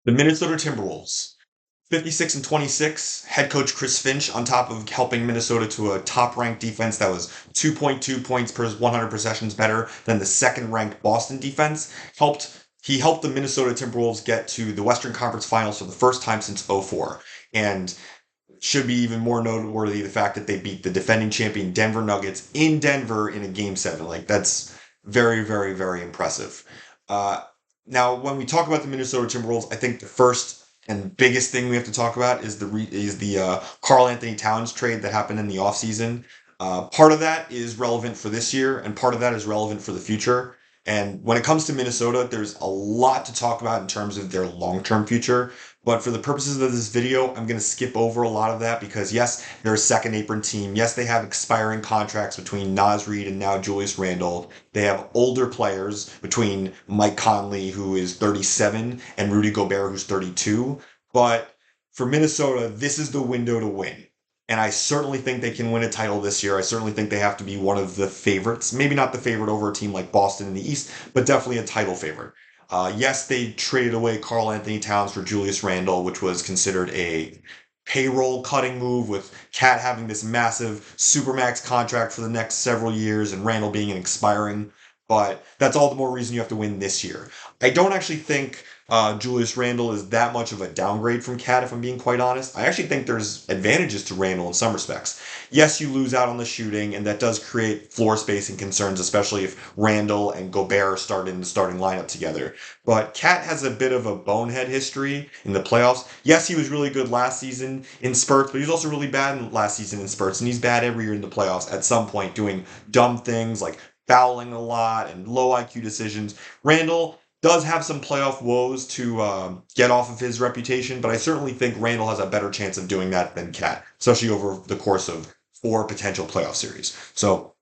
The Minnesota Timberwolves, 56 and 26. Head coach Chris Finch, on top of helping Minnesota to a top-ranked defense that was 2.2 points per 100 possessions better than the second-ranked Boston defense, helped the Minnesota Timberwolves get to the Western Conference Finals for the first time since '04. And should be even more noteworthy the fact that they beat the defending champion Denver Nuggets in Denver in a game seven. Like that's very, very, very impressive. Uh, Now, when we talk about the Minnesota Timberwolves, I think the first and biggest thing we have to talk about is the Karl Anthony Towns trade that happened in the offseason. Part of that is relevant for this year, and part of that is relevant for the future. And when it comes to Minnesota, there's a lot to talk about in terms of their long-term future. But for the purposes of this video, I'm going to skip over a lot of that because yes, they're a second apron team. Yes, they have expiring contracts between Naz Reid and now Julius Randle. They have older players between Mike Conley, who is 37, and Rudy Gobert, who's 32. But for Minnesota, this is the window to win. And I certainly think they can win a title this year. I certainly think they have to be one of the favorites. Maybe not the favorite over a team like Boston in the East, but definitely a title favorite. Yes, they traded away Karl Anthony Towns for Julius Randle, which was considered a payroll cutting move, with Cat having this massive supermax contract for the next several years and Randle being an expiring. But that's all the more reason you have to win this year. I don't actually think Julius Randle is that much of a downgrade from Cat, if I'm being quite honest. I actually think there's advantages to Randle in some respects. Yes, you lose out on the shooting, and that does create floor spacing concerns, especially if Randle and Gobert start in the starting lineup together. But Cat has a bit of a bonehead history in the playoffs. Yes, he was really good last season in spurts, but he was also really bad last season in spurts, and he's bad every year in the playoffs at some point, doing dumb things like fouling a lot and low IQ decisions. Randle does have some playoff woes to get off of his reputation, but I certainly think Randle has a better chance of doing that than Cat, especially over the course of four potential playoff series. So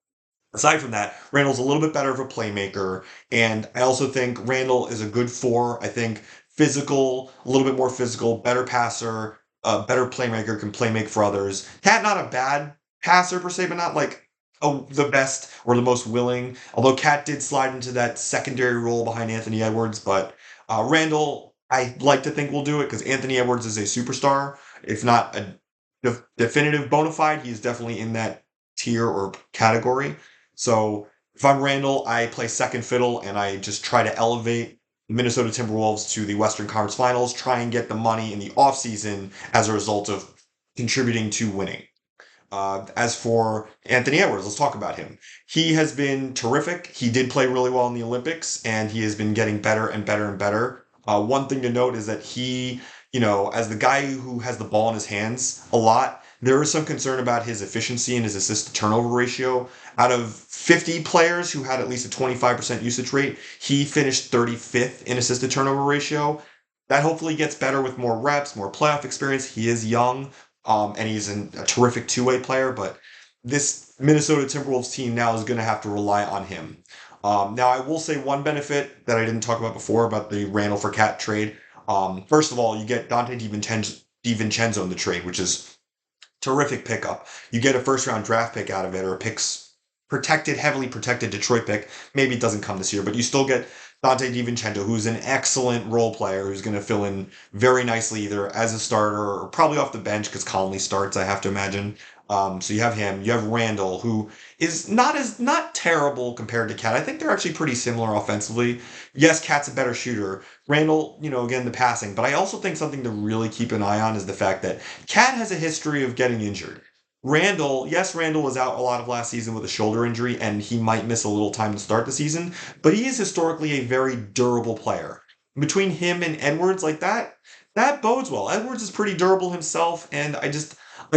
aside from that, Randle's a little bit better of a playmaker, and I also think Randle is a good four. I think physical, a little bit more physical, better passer, better playmaker, can play make for others. Cat not a bad passer per se, but not like the best or the most willing. Although Cat did slide into that secondary role behind Anthony Edwards, but Randle, I like to think will do it because Anthony Edwards is a superstar, if not a definitive bona fide. He's definitely in that tier or category. So if I'm Randle, I play second fiddle and I just try to elevate the Minnesota Timberwolves to the Western Conference Finals, try and get the money in the offseason as a result of contributing to winning. As for Anthony Edwards, let's talk about him. He has been terrific. He did play really well in the Olympics, and he has been getting better and better and better. One thing to note is that he, as the guy who has the ball in his hands a lot, there is some concern about his efficiency and his assist to turnover ratio. Out of 50 players who had at least a 25% usage rate, he finished 35th in assist to turnover ratio. That hopefully gets better with more reps, more playoff experience. He is young, and he's a terrific two-way player, but this Minnesota Timberwolves team now is going to have to rely on him. Now, I will say one benefit that I didn't talk about before about the Randle for Cat trade. First of all, you get Dante DiVincenzo in the trade, which is terrific pickup. You get a first-round draft pick out of it, or a picks protected, heavily protected Detroit pick. Maybe it doesn't come this year, but you still get Dante DiVincenzo, who's an excellent role player, who's going to fill in very nicely either as a starter or probably off the bench because Conley starts, I have to imagine. So you have him. You have Randle, who is not terrible compared to Cat. I think they're actually pretty similar offensively. Yes, Cat's a better shooter. Randle, again, the passing. But I also think something to really keep an eye on is the fact that Cat has a history of getting injured. Randle was out a lot of last season with a shoulder injury, and he might miss a little time to start the season, but he is historically a very durable player. Between him and Edwards, like that bodes well. Edwards is pretty durable himself, and I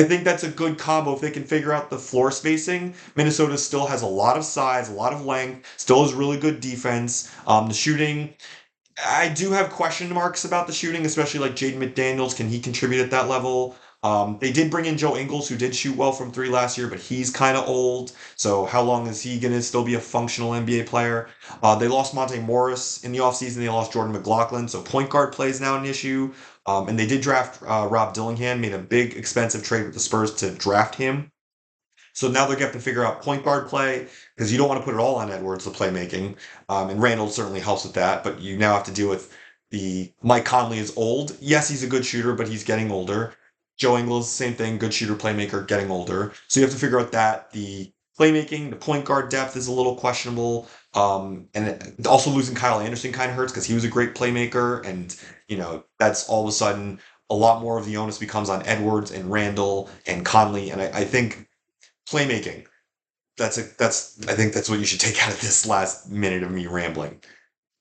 think that's a good combo if they can figure out the floor spacing. Minnesota still has a lot of size, a lot of length, still has really good defense. The shooting, I do have question marks about the shooting, especially like Jaden McDaniels. Can he contribute at that level? They did bring in Joe Ingles, who did shoot well from three last year, but he's kind of old. So how long is he going to still be a functional NBA player? They lost Monte Morris in the offseason. They lost Jordan McLaughlin. So point guard play is now an issue. And they did draft Rob Dillingham, made a big expensive trade with the Spurs to draft him. So now they're going to have to figure out point guard play because you don't want to put it all on Edwards, the playmaking. And Randle certainly helps with that, but you now have to deal with The Mike Conley is old. Yes, he's a good shooter, but he's getting older. Joe Ingles, same thing, good shooter, playmaker, getting older. So you have to figure out that the playmaking, the point guard depth is a little questionable. And also losing Kyle Anderson kind of hurts because he was a great playmaker, and that's all of a sudden a lot more of the onus becomes on Edwards and Randall and Conley. And I think playmaking. I think that's what you should take out of this last minute of me rambling.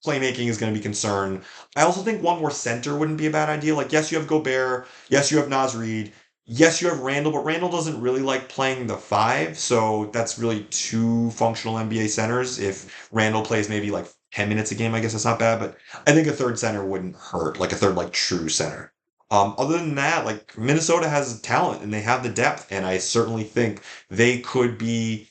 Playmaking is going to be concerned. I also think one more center wouldn't be a bad idea. Like, yes, you have Gobert. Yes, you have Naz Reid. Yes, you have Randall, but Randall doesn't really like playing the five, so that's really two functional NBA centers. If Randall plays maybe like 10 minutes a game, I guess that's not bad, but I think a third center wouldn't hurt, like a third, like true center. Other than that, like Minnesota has talent and they have the depth, and I certainly think they could be.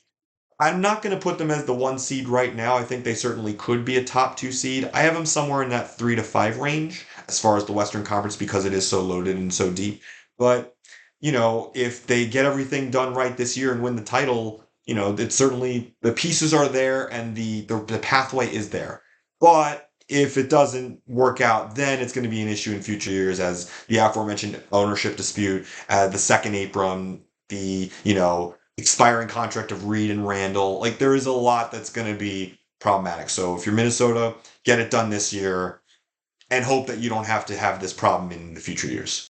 I'm not going to put them as the one seed right now. I think they certainly could be a top two seed. I have them somewhere in that 3 to 5 range as far as the Western Conference because it is so loaded and so deep. But, if they get everything done right this year and win the title, it's certainly the pieces are there and the pathway is there. But if it doesn't work out, then it's going to be an issue in future years as the aforementioned ownership dispute, the second apron, the, expiring contract of Reed and Randall. Like there is a lot that's going to be problematic. So if you're Minnesota, get it done this year and hope that you don't have to have this problem in the future years.